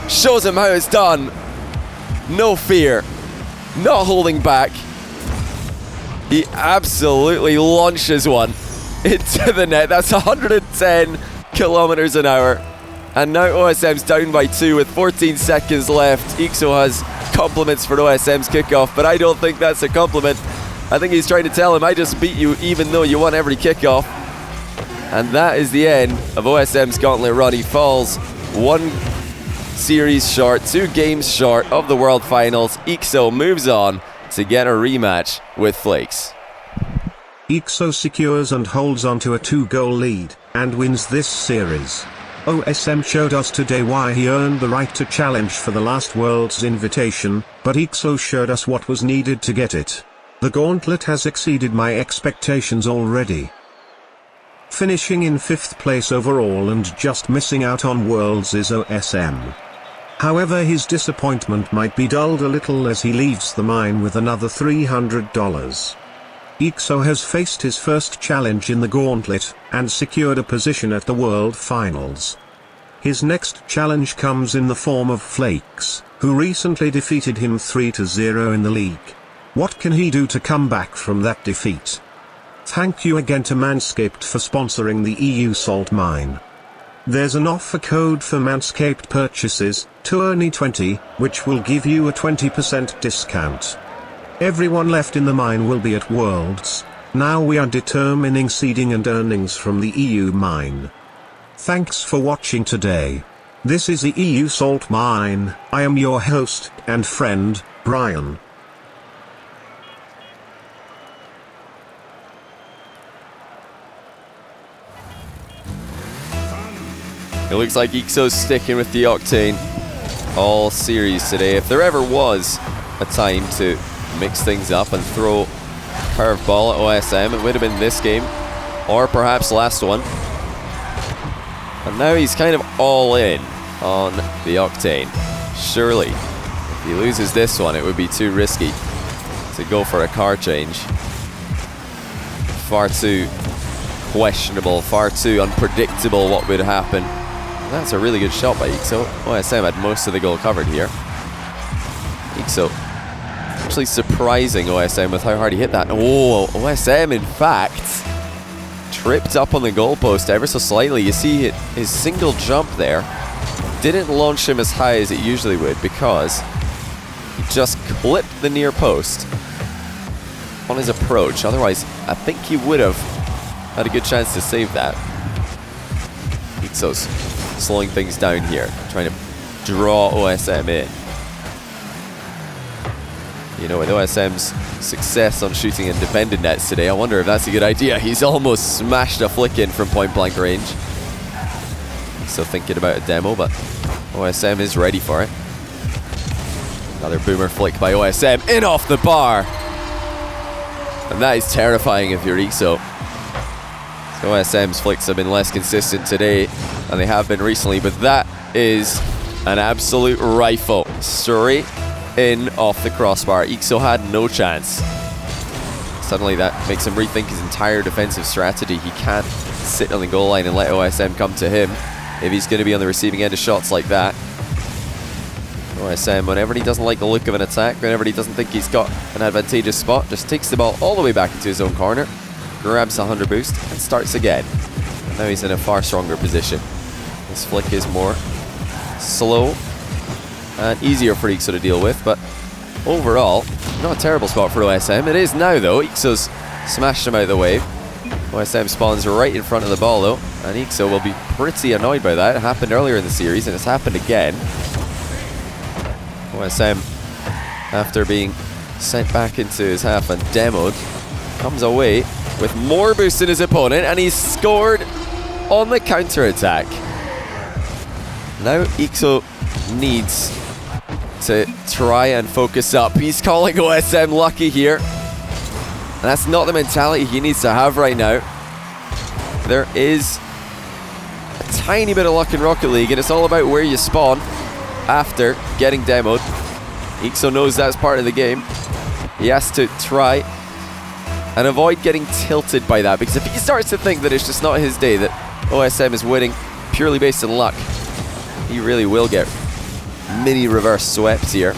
shows him how it's done. No fear, not holding back. He absolutely launches one into the net. That's 110 kilometers an hour. And now OSM's down by 2 with 14 seconds left. eekso has compliments for OSM's kickoff, but I don't think that's a compliment. I think he's trying to tell him, I just beat you even though you won every kickoff. And that is the end of OSM's Gauntlet run. He falls 1 series short, 2 games short of the World Finals. eekso moves on to get a rematch with Flakes. eekso secures and holds on to a 2-goal lead, and wins this series. OSM showed us today why he earned the right to challenge for the last World's invitation, but eekso showed us what was needed to get it. The Gauntlet has exceeded my expectations already. Finishing in 5th place overall and just missing out on Worlds is OSM. However, his disappointment might be dulled a little as he leaves the mine with another $300. eekso has faced his first challenge in the Gauntlet, and secured a position at the World Finals. His next challenge comes in the form of Flakes, who recently defeated him 3-0 in the league. What can he do to come back from that defeat? Thank you again to Manscaped for sponsoring the EU Salt Mine. There's an offer code for Manscaped purchases, TOURNEY20, which will give you a 20% discount. Everyone left in the mine will be at Worlds. Now we are determining seeding and earnings from the EU mine. Thanks for watching today. This is the EU Salt Mine. I am your host and friend, Brian. It looks like eekso's sticking with the Octane all series today. If there ever was a time to mix things up and throw a curveball at OSM, it would have been this game, or perhaps last one. And now he's kind of all in on the Octane. Surely, if he loses this one, it would be too risky to go for a car change. Far too questionable, far too unpredictable what would happen. That's a really good shot by eekso. OSM had most of the goal covered here. eekso actually surprising OSM with how hard he hit that. Oh, OSM in fact tripped up on the goalpost ever so slightly. You see his single jump there didn't launch him as high as it usually would, because he just clipped the near post on his approach. Otherwise, I think he would have had a good chance to save that. eekso's slowing things down here, trying to draw OSM in. You know, with OSM's success on shooting in defended nets today, I wonder if that's a good idea. He's almost smashed a flick in from point blank range. Still thinking about a demo, but OSM is ready for it. Another boomer flick by OSM, in off the bar. And that is terrifying if you're eekso. So OSM's flicks have been less consistent today than they have been recently, but that is an absolute rifle. Straight in off the crossbar. eekso had no chance. Suddenly that makes him rethink his entire defensive strategy. He can't sit on the goal line and let OSM come to him if he's going to be on the receiving end of shots like that. OSM, whenever he doesn't like the look of an attack, whenever he doesn't think he's got an advantageous spot, just takes the ball all the way back into his own corner, grabs a 100 boost, and starts again. And now he's in a far stronger position. This flick is more slow and easier for eekso to deal with, but overall, not a terrible spot for OSM. It is now, though. eekso's smashed him out of the way. OSM spawns right in front of the ball though, and eekso will be pretty annoyed by that. It happened earlier in the series and it's happened again. OSM, after being sent back into his half and demoed, comes away with more boost than his opponent, and he's scored on the counter-attack. Now eekso needs to try and focus up. He's calling OSM lucky here. And that's not the mentality he needs to have right now. There is a tiny bit of luck in Rocket League, and it's all about where you spawn after getting demoed. eekso knows that's part of the game. He has to try and avoid getting tilted by that, because if he starts to think that it's just not his day, that OSM is winning purely based on luck, he really will get mini reverse swept here.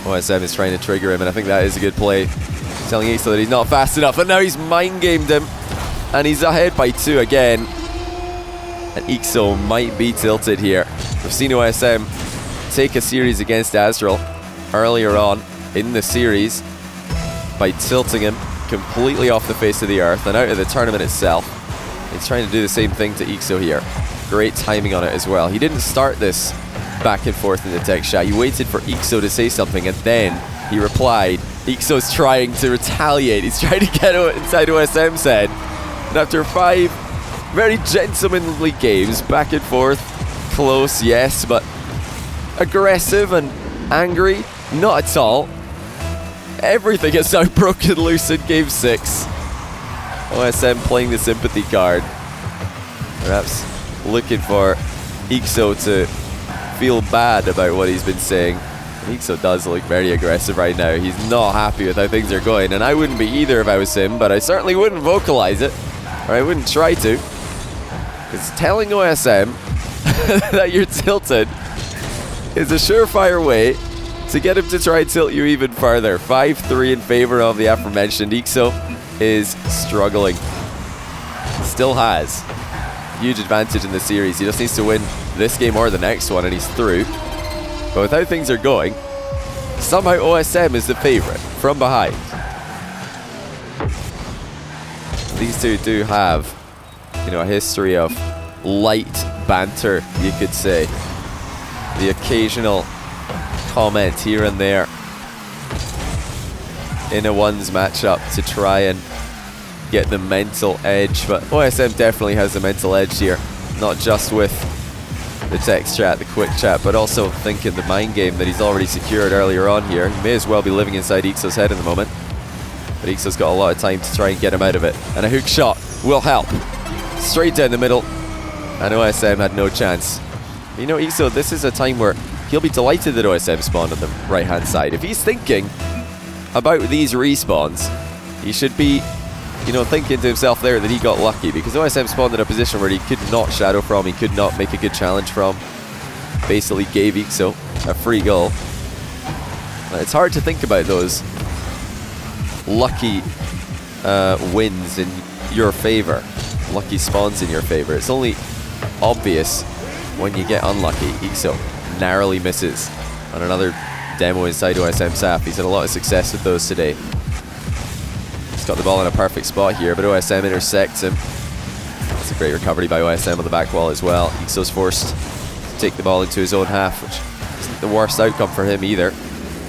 OSM is trying to trigger him, and I think that is a good play. He's telling eekso that he's not fast enough, and now he's mind-gamed him, and he's ahead by 2 again. And eekso might be tilted here. We've seen OSM take a series against Azrael earlier on in the series by tilting him completely off the face of the earth and out of the tournament itself. He's trying to do the same thing to eekso here. Great timing on it as well. He didn't start this back and forth in the tech shot. He waited for eekso to say something and then he replied. eekso's trying to retaliate. He's trying to get inside OSM's head. And after 5 very gentlemanly games, back and forth, close, yes, but aggressive and angry, not at all. Everything has now broken loose in Game 6. OSM playing the sympathy card. Perhaps looking for eekso to feel bad about what he's been saying. eekso does look very aggressive right now. He's not happy with how things are going, and I wouldn't be either if I was him, but I certainly wouldn't vocalize it, or I wouldn't try to. Because telling OSM that you're tilted is a surefire way to get him to try and tilt you even further. 5-3 in favor of the aforementioned. eekso is struggling. Still has huge advantage in the series. He just needs to win this game or the next one and he's through. But with how things are going, somehow OSM is the favorite from behind. These two do have, you know, a history of light banter, you could say. The occasional comment here and there in a ones matchup to try and get the mental edge, but OSM definitely has the mental edge here, not just with the text chat, the quick chat, but also thinking the mind game that he's already secured earlier on here. He may as well be living inside eekso's head in the moment, but eekso's got a lot of time to try and get him out of it, and a hook shot will help. Straight down the middle, and OSM had no chance. You know, eekso, this is a time where he'll be delighted that OSM spawned on the right hand side. If he's thinking about these respawns, he should be, you know, thinking to himself there that he got lucky, because OSM spawned in a position where he could not shadow from, he could not make a good challenge from. Basically gave eekso a free goal. It's hard to think about those lucky wins in your favor, lucky spawns in your favor. It's only obvious when you get unlucky. eekso narrowly misses on another demo inside OSM SAF. He's had a lot of success with those today. He's got the ball in a perfect spot here, but OSM intercepts him. That's a great recovery by OSM on the back wall as well. eekso's forced to take the ball into his own half, which isn't the worst outcome for him either.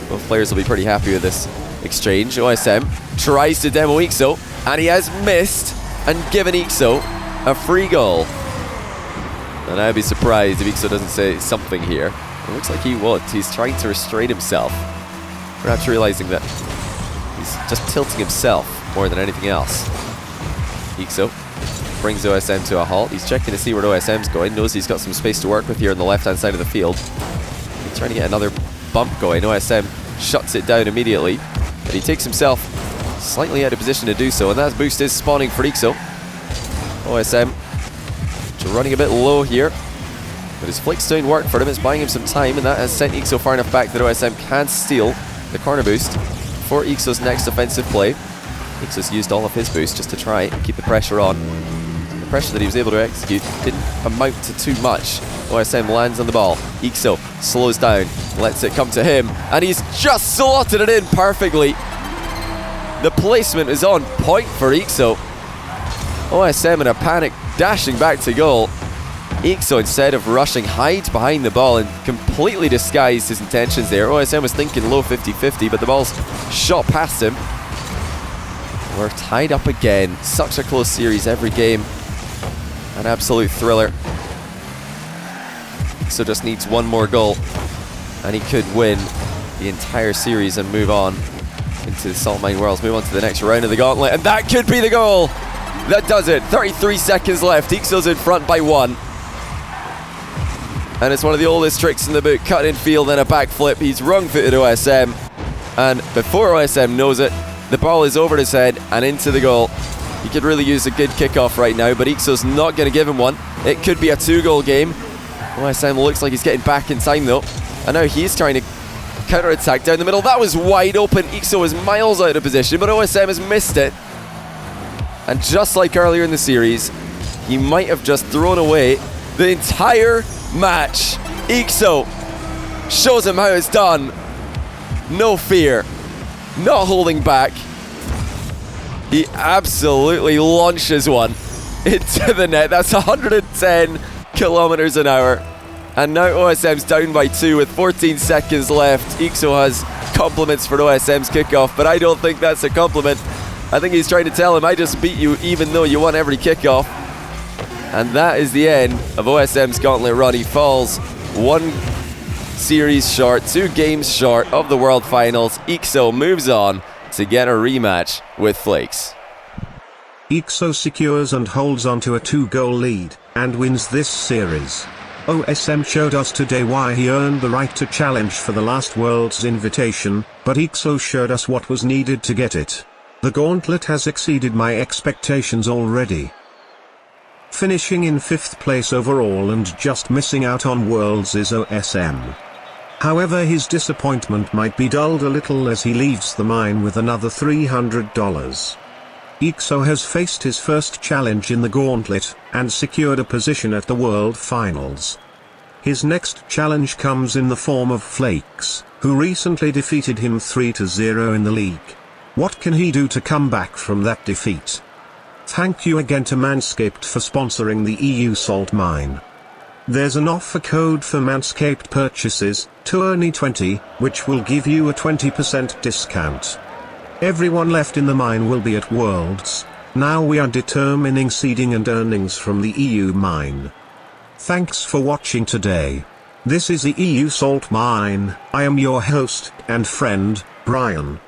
Both players will be pretty happy with this exchange. OSM tries to demo eekso, and he has missed and given eekso a free goal. And I'd be surprised if eekso doesn't say something here. It looks like he won't. He's trying to restrain himself, perhaps realizing that he's just tilting himself more than anything else. eekso brings OSM to a halt. He's checking to see where OSM's going. Knows he's got some space to work with here on the left-hand side of the field. He's trying to get another bump going. OSM shuts it down immediately, but he takes himself slightly out of position to do so, and that boost is spawning for eekso. OSM running a bit low here, but his flick's doing work for him. It's buying him some time, and that has sent eekso far enough back that OSM can steal the corner boost for eekso's next offensive play. eekso's used all of his boost just to try and keep the pressure on. The pressure that he was able to execute didn't amount to too much. OSM lands on the ball. eekso slows down, lets it come to him, and he's just slotted it in perfectly. The placement is on point for eekso. OSM in a panic, dashing back to goal. eekso, instead of rushing, hides behind the ball and completely disguised his intentions there. OSM was thinking low 50-50, but the ball's shot past him. We're tied up again. Such a close series every game. An absolute thriller. eekso just needs one more goal and he could win the entire series and move on into the Salt Mine Worlds, move on to the next round of the Gauntlet, and that could be the goal. That does it. 33 seconds left. eekso's in front by 1. And it's one of the oldest tricks in the book. Cut in field and a backflip. He's wrong-footed OSM. And before OSM knows it, the ball is over his head and into the goal. He could really use a good kickoff right now, but eekso's not going to give him one. It could be a 2-goal game. OSM looks like he's getting back in time though. And now he's trying to counter-attack down the middle. That was wide open. eekso was miles out of position, but OSM has missed it. And just like earlier in the series, he might have just thrown away the entire match. eekso shows him how it's done. No fear. Not holding back. He absolutely launches one into the net. That's 110 kilometers an hour. And now OSM's down by 2 with 14 seconds left. eekso has compliments for OSM's kickoff, but I don't think that's a compliment. I think he's trying to tell him, I just beat you even though you won every kickoff. And that is the end of OSM's Gauntlet run. He falls 1 series short, 2 games short of the World Finals. eekso moves on to get a rematch with Flakes. eekso secures and holds on to a 2-goal lead, and wins this series. OSM showed us today why he earned the right to challenge for the last World's invitation, but eekso showed us what was needed to get it. The Gauntlet has exceeded my expectations already. Finishing in 5th place overall and just missing out on Worlds is OSM. However, his disappointment might be dulled a little as he leaves the mine with another $300. eekso has faced his first challenge in the Gauntlet, and secured a position at the World Finals. His next challenge comes in the form of Flakes, who recently defeated him 3-0 in the league. What can he do to come back from that defeat? Thank you again to Manscaped for sponsoring the EU Salt Mine. There's an offer code for Manscaped purchases, Tourney20, which will give you a 20% discount. Everyone left in the mine will be at Worlds. Now we are determining seeding and earnings from the EU mine. Thanks for watching today. This is the EU Salt Mine. I am your host and friend, Brian.